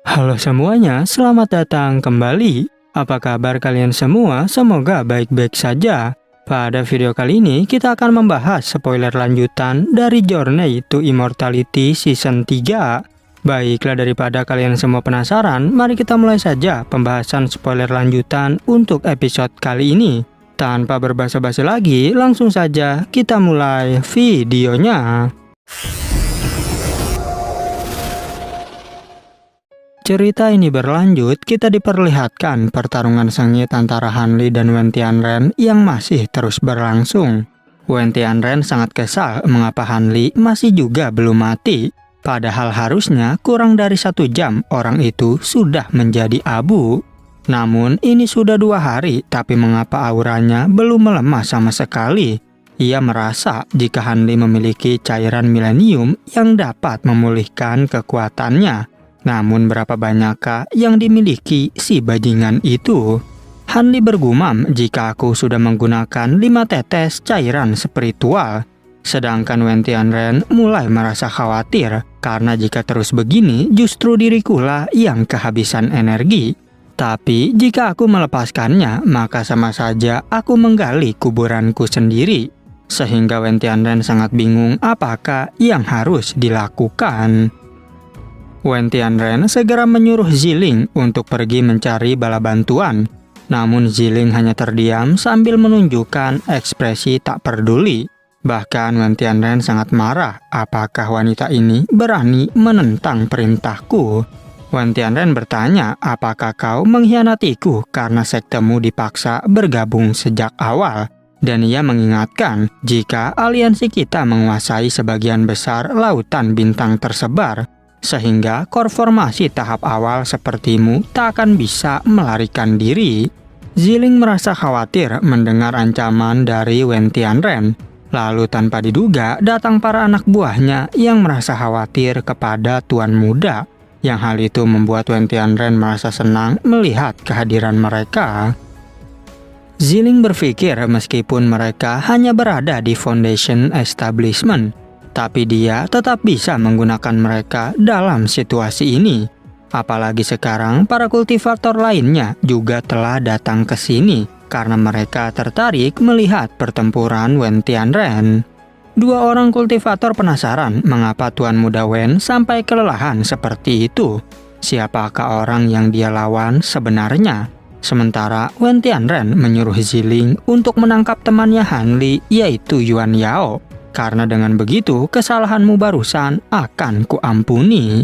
Halo semuanya, selamat datang kembali. Apa kabar kalian semua? Semoga baik-baik saja. Pada video kali ini kita akan membahas spoiler lanjutan dari Journey to Immortality Season 3. Baiklah, daripada kalian semua penasaran, mari kita mulai saja pembahasan spoiler lanjutan untuk episode kali ini. Tanpa berbasa-basi lagi, langsung saja kita mulai videonya. Cerita ini berlanjut, kita diperlihatkan pertarungan sengit antara Hanli dan Wen Tianren yang masih terus berlangsung. Wen Tianren sangat kesal mengapa Hanli masih juga belum mati. Padahal harusnya kurang dari 1 jam orang itu sudah menjadi abu. Namun ini sudah 2 hari, tapi mengapa auranya belum melemah sama sekali? Ia merasa jika Hanli memiliki cairan milenium yang dapat memulihkan kekuatannya. Namun berapa banyakkah yang dimiliki si bajingan itu? Hanli bergumam, jika aku sudah menggunakan 5 tetes cairan spiritual. Sedangkan Wen Tianren mulai merasa khawatir, karena jika terus begini justru dirikulah yang kehabisan energi. Tapi jika aku melepaskannya, maka sama saja aku menggali kuburanku sendiri. Sehingga Wen Tianren sangat bingung apakah yang harus dilakukan. Wen Tianren segera menyuruh Ziling untuk pergi mencari bala bantuan. Namun Ziling hanya terdiam sambil menunjukkan ekspresi tak peduli. Bahkan Wen Tianren sangat marah apakah wanita ini berani menentang perintahku. Wen Tianren bertanya, apakah kau mengkhianatiku karena sektemu dipaksa bergabung sejak awal? Dan ia mengingatkan jika aliansi kita menguasai sebagian besar lautan bintang tersebar, sehingga core formasi tahap awal sepertimu tak akan bisa melarikan diri. Ziling merasa khawatir mendengar ancaman dari Wen Tianren. Lalu tanpa diduga datang para anak buahnya yang merasa khawatir kepada tuan muda. Yang hal itu membuat Wen Tianren merasa senang melihat kehadiran mereka. Ziling berpikir meskipun mereka hanya berada di Foundation Establishment, tapi dia tetap bisa menggunakan mereka dalam situasi ini. Apalagi sekarang para kultivator lainnya juga telah datang ke sini karena mereka tertarik melihat pertempuran Wen Tianren. 2 orang kultivator penasaran mengapa Tuan Muda Wen sampai kelelahan seperti itu. Siapakah orang yang dia lawan sebenarnya? Sementara Wen Tianren menyuruh Ziling untuk menangkap temannya Hanli, yaitu Yuan Yao. Karena dengan begitu, kesalahanmu barusan akan kuampuni.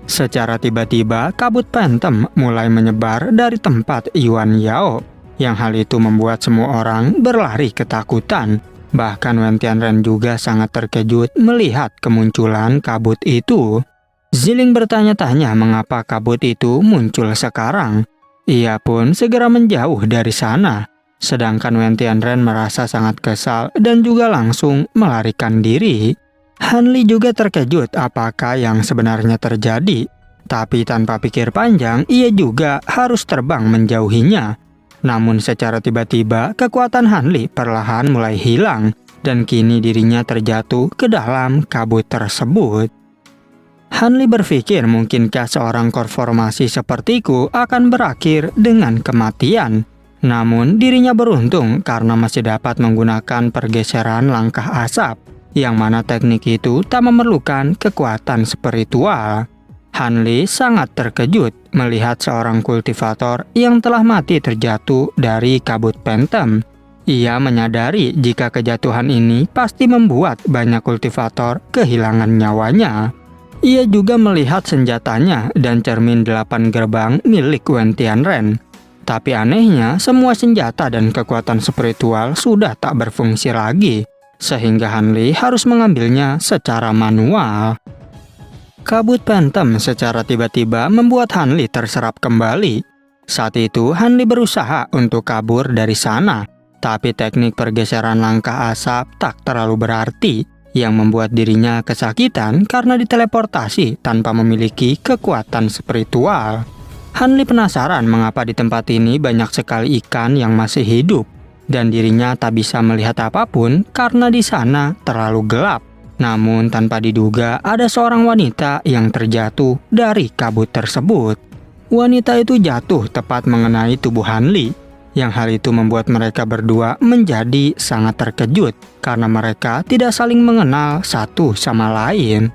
Secara tiba-tiba, kabut Phantom mulai menyebar dari tempat Yuan Yao. Yang hal itu membuat semua orang berlari ketakutan. Bahkan Wen Tianren juga sangat terkejut melihat kemunculan kabut itu. Ziling bertanya-tanya mengapa kabut itu muncul sekarang. Ia pun segera menjauh dari sana. Sedangkan Wen Tianren merasa sangat kesal dan juga langsung melarikan diri. Hanli juga terkejut apakah yang sebenarnya terjadi. Tapi tanpa pikir panjang, ia juga harus terbang menjauhinya. Namun secara tiba-tiba, kekuatan Hanli perlahan mulai hilang. Dan kini dirinya terjatuh ke dalam kabut tersebut. Hanli berpikir mungkinkah seorang core formasi sepertiku akan berakhir dengan kematian. Namun dirinya beruntung karena masih dapat menggunakan pergeseran langkah asap, yang mana teknik itu tak memerlukan kekuatan spiritual. Hanli sangat terkejut melihat seorang kultivator yang telah mati terjatuh dari kabut Phantom. Ia menyadari jika kejatuhan ini pasti membuat banyak kultivator kehilangan nyawanya. Ia juga melihat senjatanya dan cermin 8 gerbang milik Wen Tianren. Tapi anehnya, semua senjata dan kekuatan spiritual sudah tak berfungsi lagi, sehingga Hanli harus mengambilnya secara manual. Kabut Phantom secara tiba-tiba membuat Hanli terserap kembali. Saat itu Hanli berusaha untuk kabur dari sana, tapi teknik pergeseran langkah asap tak terlalu berarti, yang membuat dirinya kesakitan karena diteleportasi tanpa memiliki kekuatan spiritual. Hanli penasaran mengapa di tempat ini banyak sekali ikan yang masih hidup, dan dirinya tak bisa melihat apapun karena di sana terlalu gelap. Namun tanpa diduga ada seorang wanita yang terjatuh dari kabut tersebut. Wanita itu jatuh tepat mengenai tubuh Hanli, yang hal itu membuat mereka berdua menjadi sangat terkejut karena mereka tidak saling mengenal satu sama lain.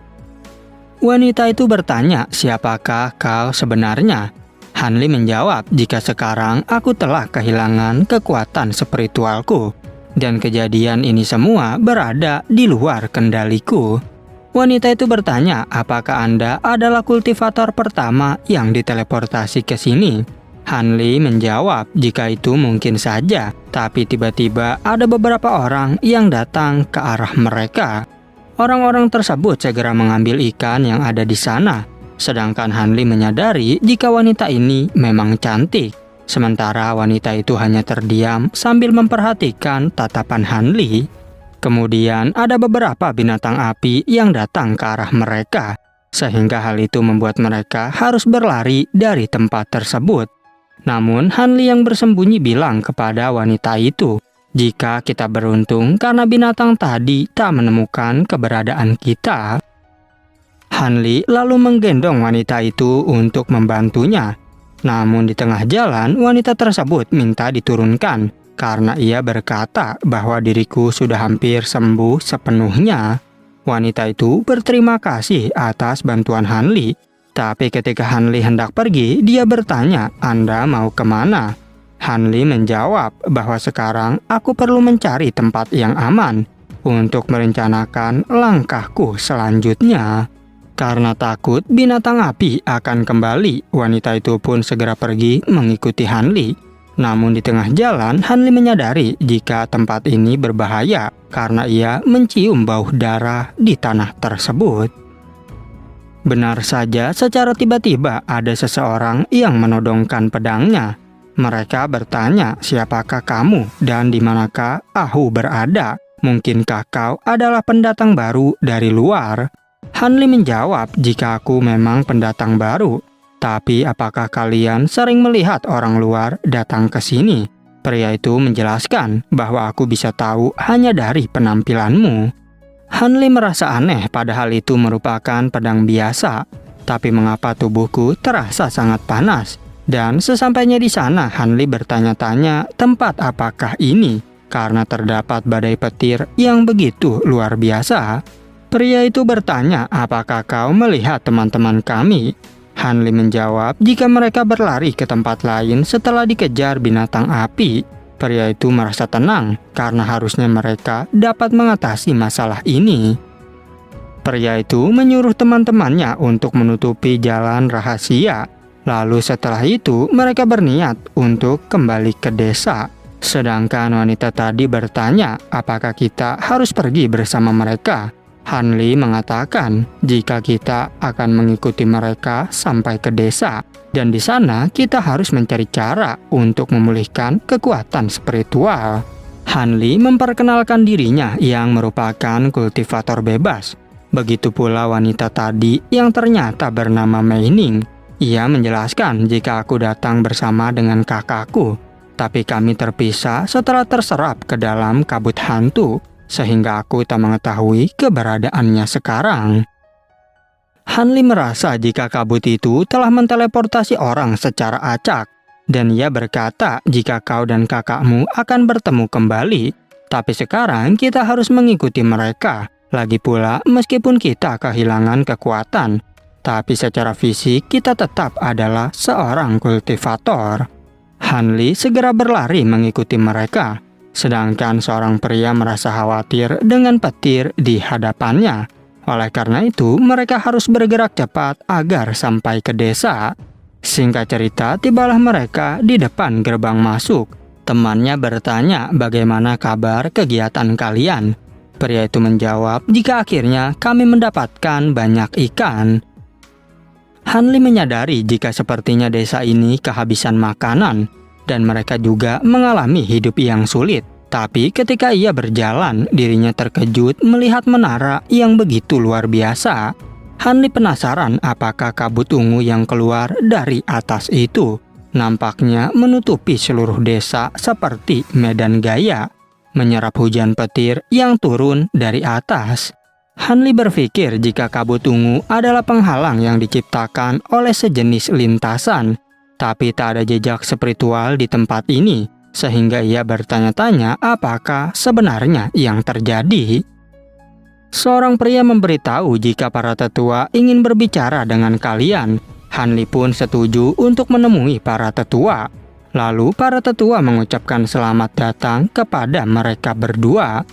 Wanita itu bertanya, "Siapakah kau sebenarnya?" Hanli menjawab, "Jika sekarang aku telah kehilangan kekuatan spiritualku, dan kejadian ini semua berada di luar kendaliku." Wanita itu bertanya, "Apakah Anda adalah kultivator pertama yang diteleportasi ke sini?" Hanli menjawab, "Jika itu mungkin saja, tapi tiba-tiba ada beberapa orang yang datang ke arah mereka. Orang-orang tersebut segera mengambil ikan yang ada di sana, sedangkan Hanli menyadari jika wanita ini memang cantik. Sementara wanita itu hanya terdiam sambil memperhatikan tatapan Hanli. Kemudian ada beberapa binatang api yang datang ke arah mereka, sehingga hal itu membuat mereka harus berlari dari tempat tersebut. Namun Hanli yang bersembunyi bilang kepada wanita itu, "Jika kita beruntung karena binatang tadi tak menemukan keberadaan kita." Hanli lalu menggendong wanita itu untuk membantunya. Namun di tengah jalan, wanita tersebut minta diturunkan karena ia berkata bahwa diriku sudah hampir sembuh sepenuhnya. Wanita itu berterima kasih atas bantuan Hanli, tapi ketika Hanli hendak pergi, dia bertanya, "Anda mau kemana?" Hanli menjawab bahwa sekarang aku perlu mencari tempat yang aman untuk merencanakan langkahku selanjutnya. Karena takut binatang api akan kembali, wanita itu pun segera pergi mengikuti Hanli. Namun di tengah jalan, Hanli menyadari jika tempat ini berbahaya karena ia mencium bau darah di tanah tersebut. Benar saja, secara tiba-tiba ada seseorang yang menodongkan pedangnya. Mereka bertanya, "Siapakah kamu dan di manakah aku berada? Mungkinkah kau adalah pendatang baru dari luar?" Hanli menjawab, "Jika aku memang pendatang baru, tapi apakah kalian sering melihat orang luar datang ke sini?" Pria itu menjelaskan bahwa aku bisa tahu hanya dari penampilanmu. Hanli merasa aneh padahal itu merupakan pedang biasa, tapi mengapa tubuhku terasa sangat panas? Dan sesampainya di sana, Hanli bertanya-tanya tempat apakah ini karena terdapat badai petir yang begitu luar biasa. Pria itu bertanya, "Apakah kau melihat teman-teman kami?" Hanli menjawab jika mereka berlari ke tempat lain setelah dikejar binatang api. Pria itu merasa tenang karena harusnya mereka dapat mengatasi masalah ini. Pria itu menyuruh teman-temannya untuk menutupi jalan rahasia. Lalu setelah itu mereka berniat untuk kembali ke desa. Sedangkan wanita tadi bertanya, "Apakah kita harus pergi bersama mereka?" Hanli mengatakan, "Jika kita akan mengikuti mereka sampai ke desa, dan di sana kita harus mencari cara untuk memulihkan kekuatan spiritual." Hanli memperkenalkan dirinya yang merupakan kultivator bebas. Begitu pula wanita tadi yang ternyata bernama Mei Ning. Ia menjelaskan, "Jika aku datang bersama dengan kakakku, tapi kami terpisah setelah terserap ke dalam kabut hantu, sehingga aku tak mengetahui keberadaannya sekarang." Hanli merasa jika kabut itu telah menteleportasi orang secara acak, dan ia berkata, "Jika kau dan kakakmu akan bertemu kembali, tapi sekarang kita harus mengikuti mereka. Lagi pula, meskipun kita kehilangan kekuatan, tapi secara fisik kita tetap adalah seorang kultivator." Hanli segera berlari mengikuti mereka. Sedangkan seorang pria merasa khawatir dengan petir di hadapannya. Oleh karena itu, mereka harus bergerak cepat agar sampai ke desa. Singkat cerita, tibalah mereka di depan gerbang masuk. Temannya bertanya, "Bagaimana kabar kegiatan kalian?" Pria itu menjawab, "Jika akhirnya kami mendapatkan banyak ikan." Hanli menyadari jika sepertinya desa ini kehabisan makanan, dan mereka juga mengalami hidup yang sulit. Tapi ketika ia berjalan, dirinya terkejut melihat menara yang begitu luar biasa. Hanli penasaran apakah kabut ungu yang keluar dari atas itu. Nampaknya menutupi seluruh desa seperti medan gaya, menyerap hujan petir yang turun dari atas. Hanli berpikir jika kabut ungu adalah penghalang yang diciptakan oleh sejenis lintasan, tapi tak ada jejak spiritual di tempat ini, sehingga ia bertanya-tanya apakah sebenarnya yang terjadi. Seorang pria memberitahu jika para tetua ingin berbicara dengan kalian. Hanli pun setuju untuk menemui para tetua. Lalu para tetua mengucapkan selamat datang kepada mereka berdua.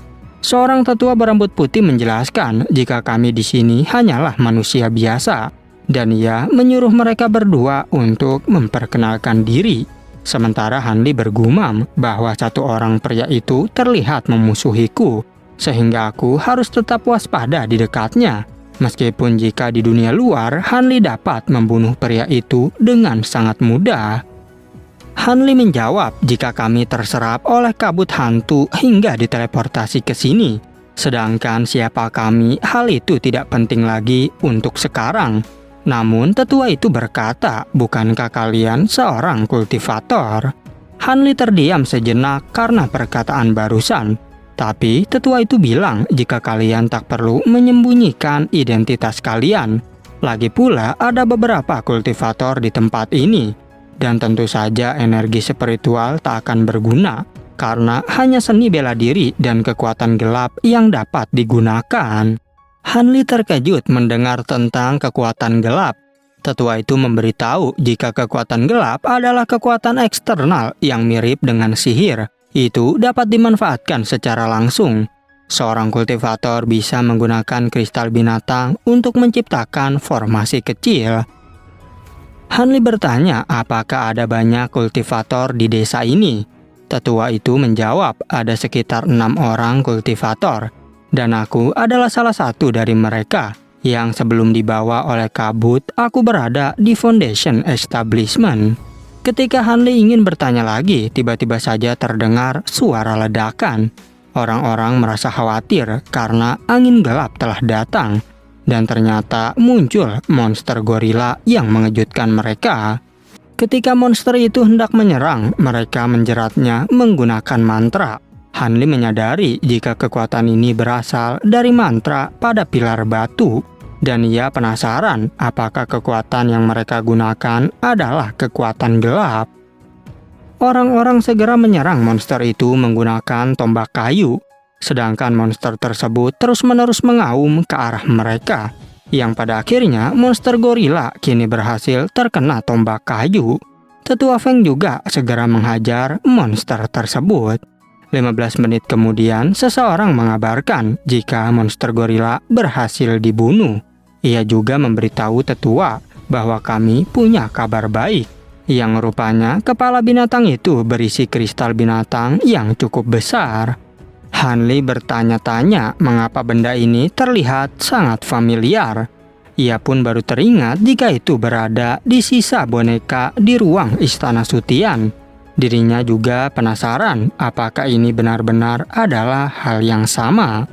Seorang tetua berambut putih menjelaskan jika kami di sini hanyalah manusia biasa, dan ia menyuruh mereka berdua untuk memperkenalkan diri. Sementara Hanli bergumam bahwa satu orang pria itu terlihat memusuhiku, sehingga aku harus tetap waspada di dekatnya. Meskipun jika di dunia luar Hanli dapat membunuh pria itu dengan sangat mudah. Hanli menjawab jika kami terserap oleh kabut hantu hingga diteleportasi ke sini. Sedangkan siapa kami, hal itu tidak penting lagi untuk sekarang. Namun tetua itu berkata, bukankah kalian seorang kultivator? Hanli terdiam sejenak karena perkataan barusan. Tapi tetua itu bilang jika kalian tak perlu menyembunyikan identitas kalian. Lagi pula ada beberapa kultivator di tempat ini. Dan tentu saja energi spiritual tak akan berguna, karena hanya seni bela diri dan kekuatan gelap yang dapat digunakan. Hanli terkejut mendengar tentang kekuatan gelap. Tetua itu memberitahu jika kekuatan gelap adalah kekuatan eksternal yang mirip dengan sihir. Itu dapat dimanfaatkan secara langsung. Seorang kultivator bisa menggunakan kristal binatang untuk menciptakan formasi kecil. Hanli bertanya apakah ada banyak kultivator di desa ini. Tetua itu menjawab ada sekitar 6 orang kultivator. Dan aku adalah salah satu dari mereka. Yang sebelum dibawa oleh kabut, aku berada di Foundation Establishment. Ketika Hanli ingin bertanya lagi, tiba-tiba saja terdengar suara ledakan. Orang-orang merasa khawatir karena angin gelap telah datang. Dan ternyata muncul monster gorila yang mengejutkan mereka. Ketika monster itu hendak menyerang, mereka menjeratnya menggunakan mantra. Hanli menyadari jika kekuatan ini berasal dari mantra pada pilar batu. Dan ia penasaran apakah kekuatan yang mereka gunakan adalah kekuatan gelap. Orang-orang segera menyerang monster itu menggunakan tombak kayu. Sedangkan monster tersebut terus-menerus mengaum ke arah mereka. Yang pada akhirnya monster gorila kini berhasil terkena tombak kayu. Tetua Feng juga segera menghajar monster tersebut. 15 menit kemudian seseorang mengabarkan jika monster gorila berhasil dibunuh. Ia juga memberitahu tetua bahwa kami punya kabar baik. Yang rupanya kepala binatang itu berisi kristal binatang yang cukup besar. Hanli bertanya-tanya mengapa benda ini terlihat sangat familiar. Ia pun baru teringat jika itu berada di sisa boneka di ruang Istana Sutian. Dirinya juga penasaran apakah ini benar-benar adalah hal yang sama.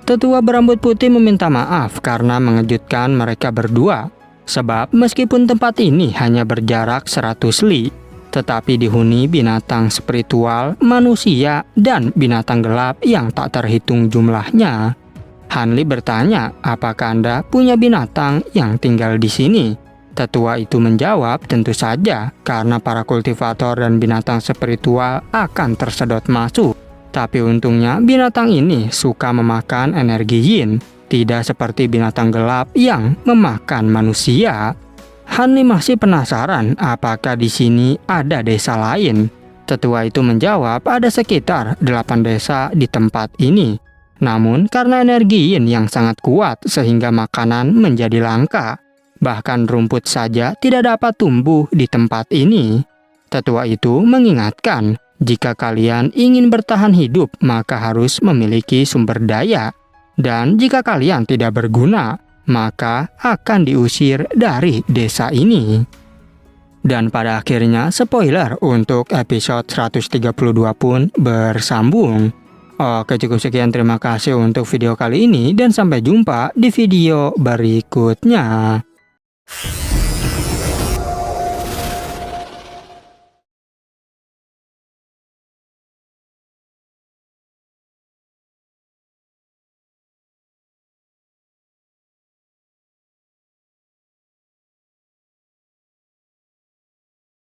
Tetua berambut putih meminta maaf karena mengejutkan mereka berdua. Sebab meskipun tempat ini hanya berjarak 100 li, tetapi dihuni binatang spiritual, manusia, dan binatang gelap yang tak terhitung jumlahnya. Hanli bertanya, apakah Anda punya binatang yang tinggal di sini? Tetua itu menjawab, tentu saja, karena para kultivator dan binatang spiritual akan tersedot masuk. Tapi untungnya binatang ini suka memakan energi yin, tidak seperti binatang gelap yang memakan manusia. Hanli masih penasaran apakah di sini ada desa lain. Tetua itu menjawab ada sekitar 8 desa di tempat ini. Namun karena energi yin yang sangat kuat sehingga makanan menjadi langka. Bahkan rumput saja tidak dapat tumbuh di tempat ini. Tetua itu mengingatkan, jika kalian ingin bertahan hidup maka harus memiliki sumber daya. Dan jika kalian tidak berguna, maka akan diusir dari desa ini. Dan pada akhirnya spoiler untuk episode 132 pun bersambung. Oke, cukup sekian, terima kasih untuk video kali ini dan sampai jumpa di video berikutnya.